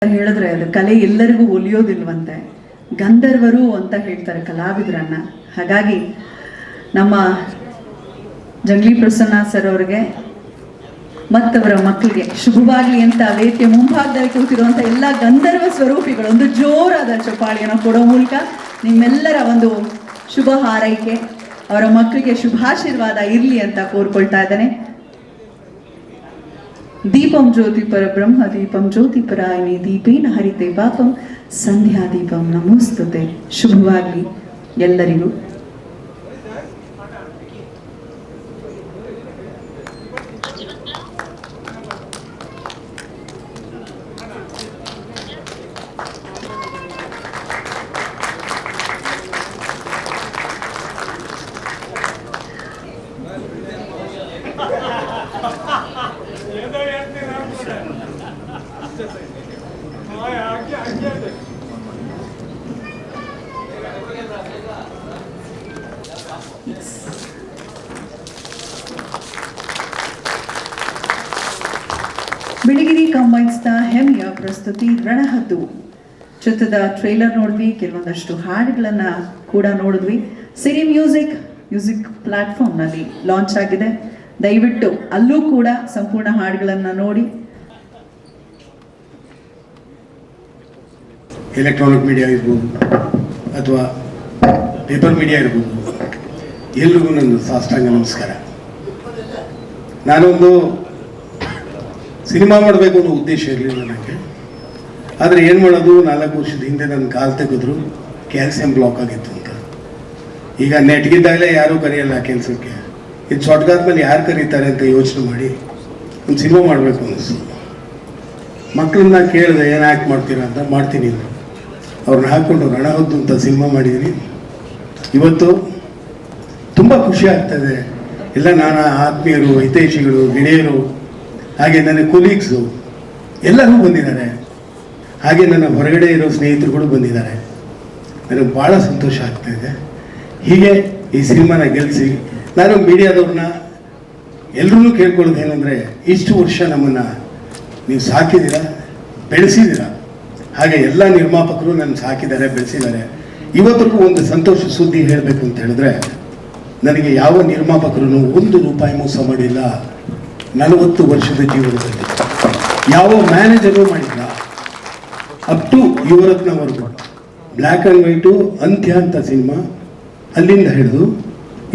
ಹೇಳಿದ್ರೆ ಅದು ಕಲೆ ಎಲ್ಲರಿಗೂ ಒಲಿಯೋದಿಲ್ವಂತೆ, ಗಂಧರ್ವರು ಅಂತ ಹೇಳ್ತಾರೆ ಕಲಾವಿದರನ್ನ. ಹಾಗಾಗಿ ನಮ್ಮ ಜಂಗ್ಲಿ ಪ್ರಸನ್ನ ಸರ್ ಅವ್ರಿಗೆ ಮತ್ತವರ ಮಕ್ಕಳಿಗೆ ಶುಭವಾಗಲಿ ಅಂತ ವೇದಿಕೆ ಮುಂಭಾಗದಲ್ಲಿ ಕೂತಿರುವಂಥ ಎಲ್ಲ ಗಂಧರ್ವ ಸ್ವರೂಪಿಗಳು ಒಂದು ಜೋರಾದ ಚಪ್ಪಾಳಿಯನ್ನು ಕೊಡೋ ಮೂಲಕ ನಿಮ್ಮೆಲ್ಲರ ಒಂದು ಶುಭ ಹಾರೈಕೆ, ಅವರ ಮಕ್ಕಳಿಗೆ ಶುಭಾಶೀರ್ವಾದ ಇರಲಿ ಅಂತ ಕೋರ್ಕೊಳ್ತಾ ಇದ್ದಾನೆ. ದೀಪಂ ಜ್ಯೋತಿ ಪರ ಬ್ರಹ್ಮ ದೀಪಂ ಜ್ಯೋತಿ ಪರಾಯಣಿ ದೀಪೇನ ಹರಿತೆ ಪಾಪಂ ಸಂಧ್ಯಾ ದೀಪಂ ನಮೋಸ್ತುತೆ. ಶುಭವಾಗಲಿ ಎಲ್ಲರಿಗೂ. ಬಿಳಿಗಿರಿ ಕಂಬೈನ್ಸ್ನ ಹೆಮ್ಮೆಯ ಪ್ರಸ್ತುತಿ ರಣಹದ್ದು ಚಿತ್ರದ ಟ್ರೇಲರ್ ನೋಡಿದ್ವಿ, ಕೆಲವೊಂದಷ್ಟು ಹಾಡುಗಳನ್ನ ಕೂಡ ನೋಡಿದ್ವಿ. ಸಿರಿ ಮ್ಯೂಸಿಕ್ ಪ್ಲಾಟ್ಫಾರ್ಮ್ನಲ್ಲಿ ಲಾಂಚ್ ಆಗಿದೆ. ದಯವಿಟ್ಟು ಅಲ್ಲೂ ಕೂಡ ಸಂಪೂರ್ಣ ಹಾಡುಗಳನ್ನ ನೋಡಿ. ಎಲೆಕ್ಟ್ರಾನಿಕ್ ಮೀಡಿಯಾ ಇರ್ಬೋದು ಅಥವಾ ಪೇಪರ್ ಮೀಡಿಯಾ ಇರ್ಬೋದು, ಎಲ್ರಿಗೂ ನನ್ನ ಸಾಷ್ಟಾಂಗ ನಮಸ್ಕಾರ. ನಾನೊಂದು ಸಿನಿಮಾ ಮಾಡಬೇಕು ಅನ್ನೋ ಉದ್ದೇಶ ಇರಲಿಲ್ಲ ನನಗೆ. ಆದರೆ ಏನು ಮಾಡೋದು, 4 ವರ್ಷದ ಹಿಂದೆ ನನ್ನ ಕಾಲು ತೆಗೆದ್ರು, ಕ್ಯಾಲ್ಸಿಯಂ ಬ್ಲಾಕ್ ಆಗಿತ್ತು ಅಂತ. ಈಗ ನೆಟ್ಗಿದ್ದಾಗಲೇ ಯಾರೂ ಕರೆಯಲ್ಲ ಕೆಲಸಕ್ಕೆ, ಇದು ಶಾರ್ಟ್ಗಾದ ಮೇಲೆ ಯಾರು ಕರೀತಾರೆ ಅಂತ ಯೋಚನೆ ಮಾಡಿ ಒಂದು ಸಿನಿಮಾ ಮಾಡಬೇಕು ಅನ್ನಿಸ್ತು. ಮಕ್ಕಳನ್ನ ಕೇಳಿದೆ, ಏನು ಆ್ಯಕ್ಟ್ ಮಾಡ್ತೀರಾ ಅಂತ. ಮಾಡ್ತೀನಿ ಅಂದರು. ಅವ್ರನ್ನ ಹಾಕ್ಕೊಂಡು ರಣಹದ್ದು ಅಂತ ಸಿನಿಮಾ ಮಾಡಿದ್ದೀನಿ. ಇವತ್ತು ತುಂಬ ಖುಷಿ ಆಗ್ತಾಯಿದೆ. ಎಲ್ಲ ನಾನಾ ಆತ್ಮೀಯರು, ಹಿತೈಷಿಗಳು, ಗೆಳೆಯರು, ಹಾಗೆ ನನ್ನ ಕೊಲೀಗ್ಸು ಎಲ್ಲರೂ ಬಂದಿದ್ದಾರೆ. ಹಾಗೆ ನನ್ನ ಹೊರಗಡೆ ಇರೋ ಸ್ನೇಹಿತರುಗಳು ಬಂದಿದ್ದಾರೆ. ನನಗೆ ಭಾಳ ಸಂತೋಷ ಆಗ್ತಾಯಿದೆ. ಹೀಗೆ ಈ ಸಿನಿಮಾನ ಗೆಲ್ಲಿಸಿ ನಾನು ಮೀಡಿಯಾದವ್ರನ್ನ ಎಲ್ಲರೂ ಕೇಳ್ಕೊಳ್ಳೋದು ಏನಂದರೆ, ಇಷ್ಟು ವರ್ಷ ನಮ್ಮನ್ನು ನೀವು ಸಾಕಿದ್ದೀರ, ಬೆಳೆಸಿದ್ದೀರ. ಹಾಗೆ ಎಲ್ಲ ನಿರ್ಮಾಪಕರು ನನ್ನ ಸಾಕಿದ್ದಾರೆ, ಬೆಳೆಸಿದ್ದಾರೆ. ಇವತ್ತಿಗೂ ಒಂದು ಸಂತೋಷ ಸುದ್ದಿ ಹೇಳಬೇಕು ಅಂತ ಹೇಳಿದ್ರೆ, ನನಗೆ ಯಾವ ನಿರ್ಮಾಪಕರು ₹1 ಮೋಸ ಮಾಡಿಲ್ಲ 40 ವರ್ಷದ ಜೀವನದಲ್ಲಿ. ಯಾವ ಮ್ಯಾನೇಜರು ಮಾಡಿಲ್ಲ. ಅಪ್ ಟು ಯುವರತ್ನವರೆಗೂ ಬ್ಲ್ಯಾಕ್ ಆ್ಯಂಡ್ ವೈಟು ಅಂತ್ಯ ಅಂತ ಸಿನಿಮಾ ಅಲ್ಲಿಂದ ಹಿಡಿದು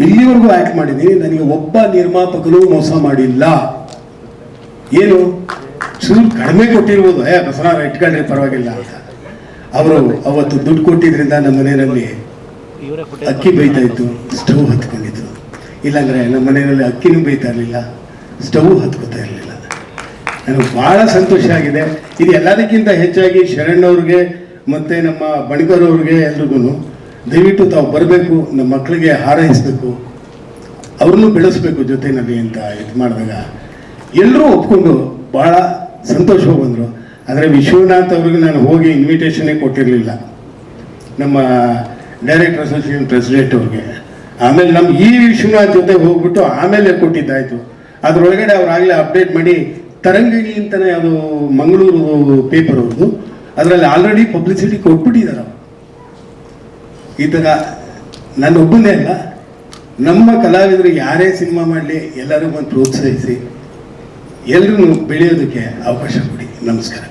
ಇಲ್ಲಿವರೆಗೂ ಆ್ಯಕ್ಟ್ ಮಾಡಿದ್ದೀನಿ. ನನಗೆ ಒಬ್ಬ ನಿರ್ಮಾಪಕರು ಮೋಸ ಮಾಡಿಲ್ಲ. ಏನು ಚೂರು ಕಡಿಮೆ ಕೊಟ್ಟಿರ್ಬೋದು, ಬಸವರಾಜ್ ಇಟ್ಕೊಂಡ್ರೆ ಪರವಾಗಿಲ್ಲ ಅಂತ. ಅವರು ಅವತ್ತು ದುಡ್ಡು ಕೊಟ್ಟಿದ್ರಿಂದ ನಮ್ಮ ಮನೆಯಲ್ಲಿ ಅಕ್ಕಿ ಬೇಯ್ತಾ ಇತ್ತು, ಸ್ಟವ್ ಹತ್ಕೊಂಡಿತ್ತು. ಇಲ್ಲಾಂದರೆ ನಮ್ಮ ಮನೆಯಲ್ಲಿ ಅಕ್ಕಿನೂ ಬೇಯ್ತಾ ಇರಲಿಲ್ಲ, ಸ್ಟವ್ ಹತ್ಕೋತಾ ಇರಲಿಲ್ಲ. ನನಗೆ ಭಾಳ ಸಂತೋಷ ಆಗಿದೆ. ಇದು ಎಲ್ಲದಕ್ಕಿಂತ ಹೆಚ್ಚಾಗಿ ಶರಣವ್ರಿಗೆ ಮತ್ತು ನಮ್ಮ ಬಣಿಗರವ್ರಿಗೆ ಎಲ್ರಿಗೂ ದಯವಿಟ್ಟು ತಾವು ಬರಬೇಕು, ನಮ್ಮ ಮಕ್ಕಳಿಗೆ ಹಾರೈಸಬೇಕು, ಅವ್ರನ್ನೂ ಬೆಳೆಸಬೇಕು ಜೊತೆಯಲ್ಲಿ ಅಂತ ಇದು ಮಾಡಿದಾಗ ಎಲ್ಲರೂ ಒಪ್ಕೊಂಡು ಭಾಳ ಸಂತೋಷವಾಗಿ ಬಂದರು. ಆದರೆ ವಿಶ್ವನಾಥ್ ಅವ್ರಿಗೆ ನಾನು ಹೋಗಿ ಇನ್ವಿಟೇಷನ್ನೇ ಕೊಟ್ಟಿರಲಿಲ್ಲ, ನಮ್ಮ ಡೈರೆಕ್ಟರ್ ಅಸೋಸಿಯೇಷನ್ ಪ್ರೆಸಿಡೆಂಟ್ ಅವ್ರಿಗೆ. ಆಮೇಲೆ ನಮ್ಮ ಈ ವಿಶ್ವನಾಥ್ ಜೊತೆ ಹೋಗ್ಬಿಟ್ಟು ಆಮೇಲೆ ಕೊಟ್ಟಿದ್ದಾಯಿತು. ಅದರೊಳಗಡೆ ಅವರಾಗಲೇ ಅಪ್ಡೇಟ್ ಮಾಡಿ ತರಂಗಿಣಿ ಅಂತಲೇ ಅದು ಮಂಗಳೂರು ಪೇಪರ್ ಅವ್ರದ್ದು, ಅದರಲ್ಲಿ ಆಲ್ರೆಡಿ ಪಬ್ಲಿಸಿಟಿ ಕೊಟ್ಬಿಟ್ಟಿದ್ದಾರೆ. ಈ ಥರ ನಾನೊಬ್ಬನೇ ಅಲ್ಲ, ನಮ್ಮ ಕಲಾವಿದರು ಯಾರೇ ಸಿನಿಮಾ ಮಾಡಲಿ ಎಲ್ಲರೂ ಬಂದು ಪ್ರೋತ್ಸಾಹಿಸಿ ಎಲ್ಲರೂ ಬೆಳೆಯೋದಕ್ಕೆ ಅವಕಾಶ ಕೊಡಿ. ನಮಸ್ಕಾರ.